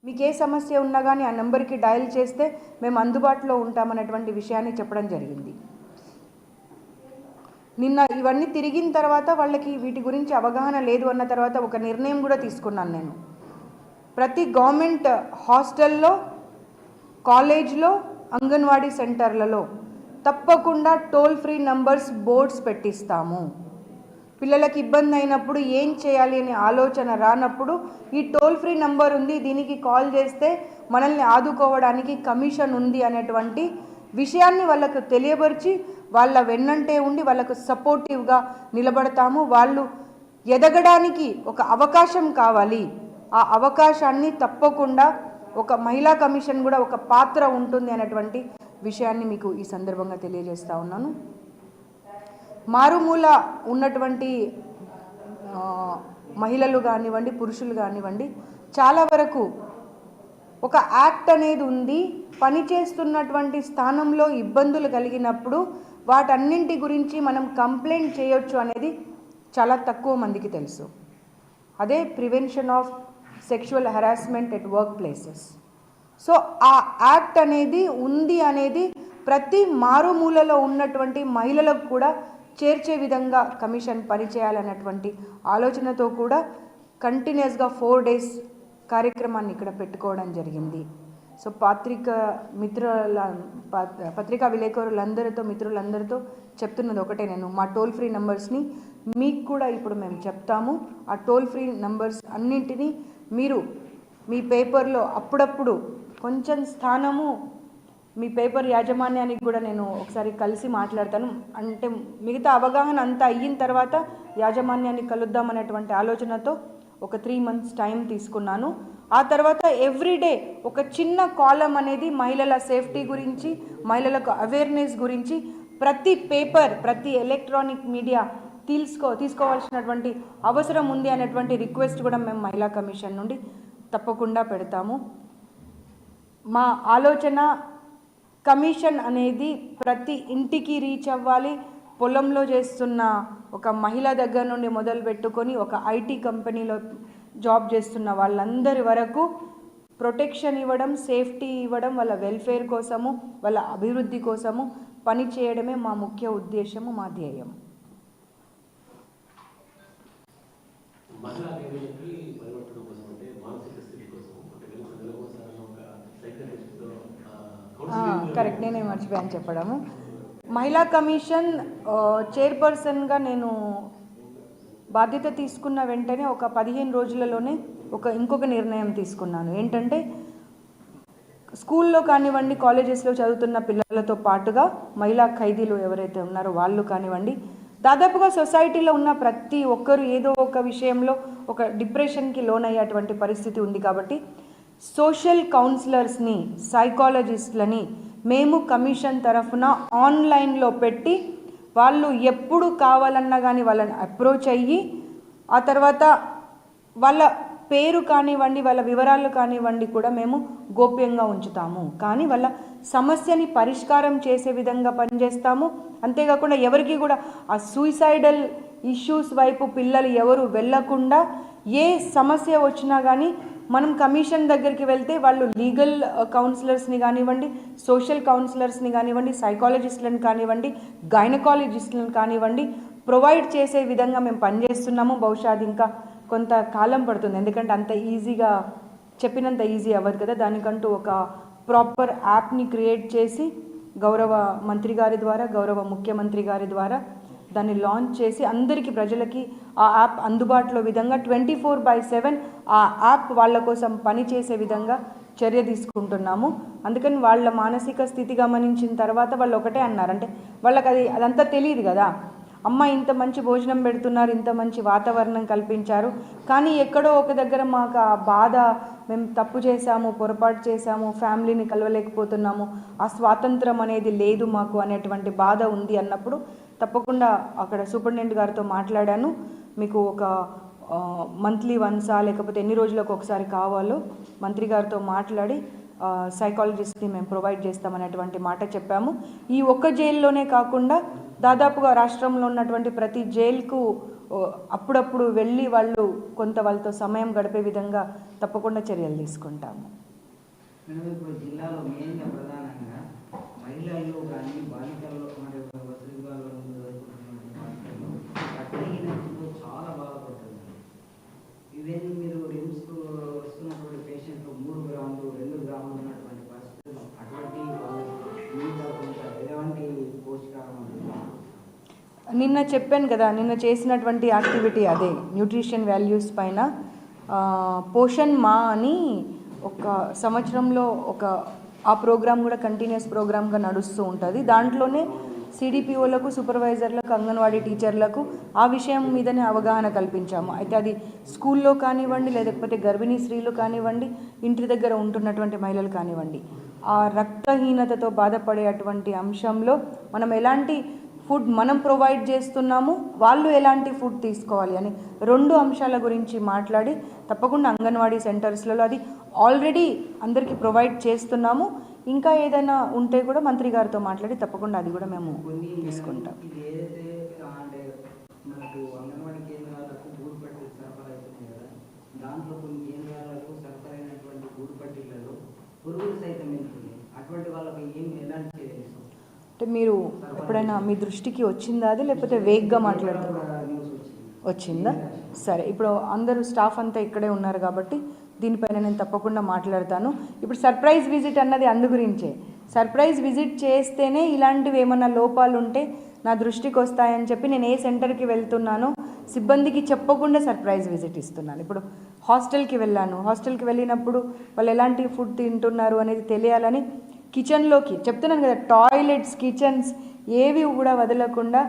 మీకు ఏ సమస్య ఉన్నా కానీ ఆ నెంబర్కి డయల్ చేస్తే మేము అందుబాటులో ఉంటామనేటువంటి విషయాన్ని చెప్పడం జరిగింది. నిన్న ఇవన్నీ తిరిగిన తర్వాత వాళ్ళకి వీటి గురించి అవగాహన లేదు అన్న తర్వాత ఒక నిర్ణయం కూడా తీసుకున్నాను నేను. ప్రతి గవర్నమెంట్ హాస్టల్లో, కాలేజ్లో, అంగన్వాడీ సెంటర్లలో తప్పకుండా టోల్ ఫ్రీ నంబర్స్ బోర్డ్స్ పెట్టిస్తాము. పిల్లలకి ఇబ్బంది అయినప్పుడు ఏం చేయాలి అనే ఆలోచన రానప్పుడు ఈ టోల్ ఫ్రీ నంబర్ ఉంది, దీనికి కాల్ చేస్తే మనల్ని ఆదుకోవడానికి కమిషన్ ఉంది అనేటువంటి విషయాన్ని వాళ్ళకు తెలియపరిచి వాళ్ళ వెన్నంటే ఉండి వాళ్ళకు సపోర్టివ్గా నిలబడతాము. వాళ్ళు ఎదగడానికి ఒక అవకాశం కావాలి, ఆ అవకాశాన్ని తప్పకుండా ఒక మహిళా కమిషన్ కూడా ఒక పాత్ర ఉంటుంది అనేటువంటి విషయాన్ని మీకు ఈ సందర్భంగా తెలియజేస్తా ఉన్నాను. మారుమూల ఉన్నటువంటి మహిళలు కానివ్వండి, పురుషులు కానివ్వండి, చాలా వరకు ఒక యాక్ట్ అనేది ఉంది. పనిచేస్తున్నటువంటి స్థానంలో ఇబ్బందులు కలిగినప్పుడు వాటన్నింటి గురించి మనం కంప్లైంట్ చేయొచ్చు అనేది చాలా తక్కువ మందికి తెలుసు. అదే prevention of sexual harassment at work places. So ఆ యాక్ట్ అనేది ఉంది అనేది ప్రతి మారుమూలలో ఉన్నటువంటి మహిళలకు కూడా చేర్చే విధంగా కమిషన్ పనిచేయాలన్నటువంటి ఆలోచనతో కూడా కంటిన్యూస్గా 4 days కార్యక్రమాన్ని ఇక్కడ పెట్టుకోవడం జరిగింది. సో పత్రికా విలేకరులందరితో, మిత్రులందరితో చెప్తున్నది ఒకటే, నేను మా టోల్ ఫ్రీ నంబర్స్ని మీకు కూడా ఇప్పుడు మేము చెప్తాము. ఆ టోల్ ఫ్రీ నంబర్స్ అన్నింటినీ మీరు మీ పేపర్లో అప్పుడప్పుడు కొంచెం స్థానము మీ పేపర్ యాజమాన్యానికి కూడా నేను ఒకసారి కలిసి మాట్లాడతాను. అంటే మిగతా అవగాహన అంతా అయిన తర్వాత యాజమాన్యాన్ని కలుద్దామనేటువంటి ఆలోచనతో ఒక 3 months టైం తీసుకున్నాను. ఆ తర్వాత ఎవ్రీడే ఒక చిన్న కాలం అనేది మహిళల సేఫ్టీ గురించి, మహిళలకు అవేర్నెస్ గురించి ప్రతి పేపర్, ప్రతి ఎలక్ట్రానిక్ మీడియా తీసుకోవాల్సినటువంటి అవసరం ఉంది అనేటువంటి రిక్వెస్ట్ కూడా మేము మహిళా కమిషన్ నుండి తప్పకుండా పెడతాము. మా ఆలోచన కమిషన్ అనేది ప్రతి ఇంటికి రీచ్ అవ్వాలి. పొలంలో చేస్తున్న ఒక మహిళ దగ్గర నుండి మొదలు పెట్టుకొని ఒక ఐటీ కంపెనీలో జాబ్ చేస్తున్న వాళ్ళందరి వరకు ప్రొటెక్షన్ ఇవ్వడం, సేఫ్టీ ఇవ్వడం, వాళ్ళ వెల్ఫేర్ కోసము, వాళ్ళ అభివృద్ధి కోసము పని చేయడమే మా ముఖ్య ఉద్దేశము, మా ధ్యేయం. కరెక్ట్, నేనే మర్చిపోయాను చెప్పడము. మహిళా కమిషన్ చైర్పర్సన్గా నేను బాధ్యత తీసుకున్న వెంటనే ఒక 15 రోజులలోనే ఇంకొక నిర్ణయం తీసుకున్నాను. ఏంటంటే స్కూల్లో కానివ్వండి, కాలేజెస్లో చదువుతున్న పిల్లలతో పాటుగా మహిళా ఖైదీలు ఎవరైతే ఉన్నారో వాళ్ళు కానివ్వండి, దాదాపుగా సొసైటీలో ఉన్న ప్రతి ఒక్కరు ఏదో ఒక విషయంలో ఒక డిప్రెషన్కి లోనయ్యేటువంటి పరిస్థితి ఉంది. కాబట్టి సోషల్ కౌన్సిలర్స్ని, సైకాలజిస్ట్లని మేము కమిషన్ తరఫున ఆన్లైన్లో పెట్టి వాళ్ళు ఎప్పుడు కావాలన్నా కానీ వాళ్ళని అప్రోచ్ అయ్యి ఆ తర్వాత వాళ్ళ పేరు కానివ్వండి, వాళ్ళ వివరాలు కానివ్వండి కూడా మేము గోప్యంగా ఉంచుతాము. కానీ వాళ్ళ సమస్యని పరిష్కారం చేసే విధంగా పనిచేస్తాము. అంతేకాకుండా ఎవరికి కూడా ఆ సూసైడల్ ఇష్యూస్ వైపు పిల్లలు ఎవరు వెళ్ళకుండా, ఏ సమస్య వచ్చినా కానీ మనం కమిషన్ దగ్గరికి వెళ్తే వాళ్ళు లీగల్ కౌన్సిలర్స్ని కానివ్వండి, సోషల్ కౌన్సిలర్స్ని కానివ్వండి, సైకాలజిస్టులను కానివ్వండి, గైనకాలజిస్టులను కానివ్వండి ప్రొవైడ్ చేసే విధంగా మేము పనిచేస్తున్నాము. బహుశా అది ఇంకా కొంత కాలం పడుతుంది, ఎందుకంటే అంత ఈజీగా చెప్పినంత ఈజీ అవ్వదు కదా. దానికంటూ ఒక ప్రాపర్ యాప్ని క్రియేట్ చేసి గౌరవ మంత్రి గారి ద్వారా, గౌరవ ముఖ్యమంత్రి గారి ద్వారా దాన్ని లాంచ్ చేసి అందరికీ, ప్రజలకి ఆ యాప్ అందుబాటులో విధంగా 24/7 ఆ యాప్ వాళ్ళ కోసం పనిచేసే విధంగా చర్య తీసుకుంటున్నాము. అందుకని వాళ్ళ మానసిక స్థితి గమనించిన తర్వాత వాళ్ళు ఒకటే అన్నారు, అంటే వాళ్ళకి అదంతా తెలియదు కదా. అమ్మ ఇంత మంచి భోజనం పెడుతున్నారు, ఇంత మంచి వాతావరణం కల్పించారు, కానీ ఎక్కడో ఒక దగ్గర మాకు ఆ బాధ, మేము తప్పు చేశాము, పొరపాటు చేశాము, ఫ్యామిలీని కలవలేకపోతున్నాము, ఆ స్వాతంత్రం అనేది లేదు మాకు అనేటువంటి బాధ ఉంది అన్నప్పుడు తప్పకుండా అక్కడ సూపరింటెండెంట్ గారితో మాట్లాడాను. మీకు ఒక మంత్లీ వన్సా లేకపోతే ఎన్ని రోజులకు ఒకసారి కావాలో మంత్రి గారితో మాట్లాడి సైకాలజిస్ట్ని మేము ప్రొవైడ్ చేస్తామనేటువంటి మాట చెప్పాము. ఈ ఒక్క జైల్లోనే కాకుండా దాదాపుగా రాష్ట్రంలో ఉన్నటువంటి ప్రతి జైలుకు అప్పుడప్పుడు వెళ్ళి వాళ్ళు కొంత వాళ్ళతో సమయం గడిపే విధంగా తప్పకుండా చర్యలు తీసుకుంటాము. మేడం, ఇప్పుడు జిల్లాలో మెయిన్గా ప్రధానంగా మహిళల్లో కానీ బాలికల్లో మరియు వసతిలో చాలా బాధపడుతుంది. ఈవెన్ మీరు రిమ్స్కు వస్తున్నటువంటి పేషెంట్లు 3 గ్రాములు 2 గ్రాములు ఉన్నటువంటి పరిస్థితులు, అటువంటి ఎలాంటి పోషకాహారం నిన్న చెప్పాను కదా, నిన్న చేసినటువంటి యాక్టివిటీ అదే న్యూట్రిషన్ వాల్యూస్ పైన పోషణ్ మా అని ఒక సంవత్సరంలో ఆ ప్రోగ్రామ్ కూడా కంటిన్యూస్ ప్రోగ్రామ్గా నడుస్తూ ఉంటుంది. దాంట్లోనే సిడిపిఓలకు, సూపర్వైజర్లకు, అంగన్వాడీ టీచర్లకు ఆ విషయం మీదనే అవగాహన కల్పించాము. అయితే అది స్కూల్లో కానివ్వండి, లేకపోతే గర్భిణీ స్త్రీలు కానివ్వండి, ఇంటి దగ్గర ఉంటున్నటువంటి మహిళలు కానివ్వండి, ఆ రక్తహీనతతో బాధపడే అటువంటి అంశంలో మనం ఎలాంటి ఫుడ్ మనం ప్రొవైడ్ చేస్తున్నాము, వాళ్ళు ఎలాంటి ఫుడ్ తీసుకోవాలి అని 2 అంశాల గురించి మాట్లాడి తప్పకుండా అంగన్వాడీ సెంటర్స్లలో అది ఆల్రెడీ అందరికీ ప్రొవైడ్ చేస్తున్నాము. ఇంకా ఏదైనా ఉంటే కూడా మంత్రి గారితో మాట్లాడి తప్పకుండా అది కూడా మేము తీసుకుంటాం. అంటే మీరు ఎప్పుడైనా మీ దృష్టికి వచ్చిందా అది, లేకపోతే వేగ్గా మాట్లాడుతున్నారు? వచ్చిందా? సరే, ఇప్పుడు అందరూ స్టాఫ్ అంతా ఇక్కడే ఉన్నారు కాబట్టి దీనిపైన నేను తప్పకుండా మాట్లాడతాను. ఇప్పుడు సర్ప్రైజ్ విజిట్ అన్నది అందు గురించే. సర్ప్రైజ్ విజిట్ చేస్తేనే ఇలాంటివి ఏమన్నా లోపాలు ఉంటే నా దృష్టికి వస్తాయని చెప్పి నేను ఏ సెంటర్కి వెళ్తున్నానో సిబ్బందికి చెప్పకుండా సర్ప్రైజ్ విజిట్ ఇస్తున్నాను. ఇప్పుడు హాస్టల్కి వెళ్ళినప్పుడు వాళ్ళు ఎలాంటి ఫుడ్ తింటున్నారు అనేది తెలియాలని కిచెన్లోకి చెప్తున్నాను కదా, టాయిలెట్స్, కిచెన్స్ ఏవి కూడా వదలకుండా